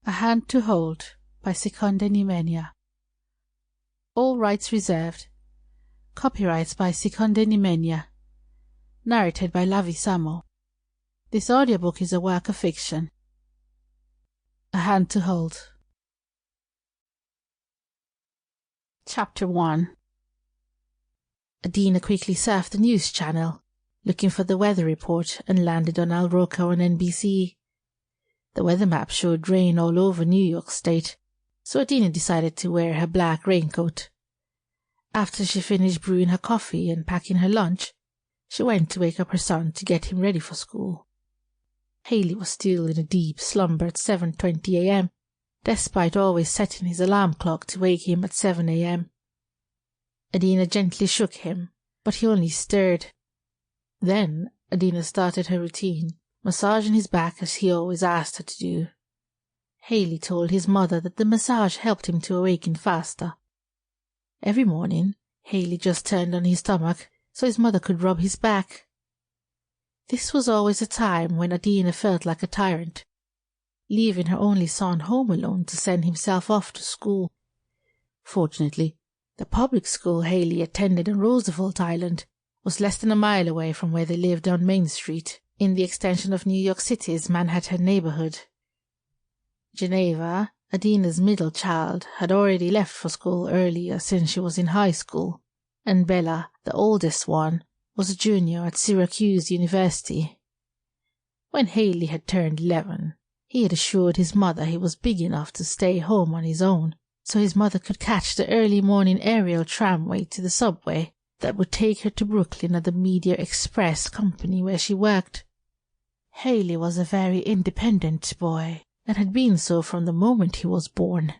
A Hand to Hold by Seconde Nimenya. All rights reserved. Copyrights by Seconde Nimenya. Narrated by Lavy, Samo. This audiobook is a work of fiction. A Hand to Hold. Chapter 1. Adina quickly surfed the news channel, looking for the weather report, and landed on Al Roca on NBC. The weather map showed rain all over New York State, so Adina decided to wear her black raincoat. After she finished brewing her coffee and packing her lunch, she went to wake up her son to get him ready for school. Haley was still in a deep slumber at 7:20 a.m., despite always setting his alarm clock to wake him at 7 a.m. Adina gently shook him, but he only stirred. Then Adina started her routine, massaging his back as he always asked her to do. Haley told his mother that the massage helped him to awaken faster. Every morning, Haley just turned on his stomach so his mother could rub his back. This was always a time when Adina felt like a tyrant, leaving her only son home alone to send himself off to school. Fortunately, the public school Haley attended on Roosevelt Island was less than a mile away from where they lived on Main Street, in the extension of New York City's Manhattan neighborhood. Geneva, Adina's middle child, had already left for school earlier since she was in high school, and Bella, the oldest one, was a junior at Syracuse University. When Haley had turned 11, he had assured his mother he was big enough to stay home on his own, so his mother could catch the early morning aerial tramway to the subway that would take her to Brooklyn at the Media Express company where she worked. Haley was a very independent boy, and had been so from the moment he was born.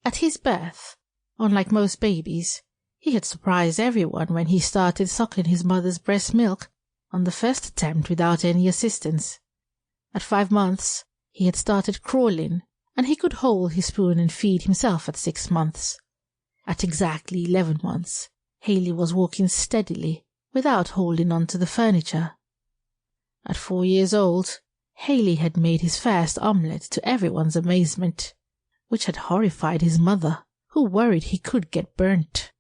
At his birth, unlike most babies, he had surprised everyone when he started sucking his mother's breast milk on the first attempt without any assistance. At 5 months, he had started crawling, and he could hold his spoon and feed himself at 6 months. At exactly 11 months, Haley was walking steadily, without holding on to the furniture. At 4 years old, Haley had made his first omelette to everyone's amazement, which had horrified his mother, who worried he could get burnt.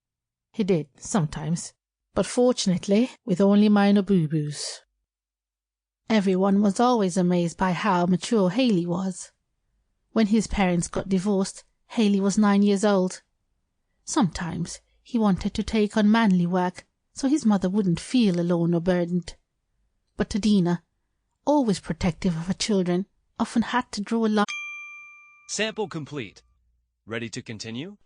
He did, sometimes, but fortunately with only minor boo-boos. Everyone was always amazed by how mature Haley was. When his parents got divorced, Haley was 9 years old. Sometimes he wanted to take on manly work so his mother wouldn't feel alone or burdened. But Adina, always protective of her children, often had to draw a line. Sample complete. Ready to continue?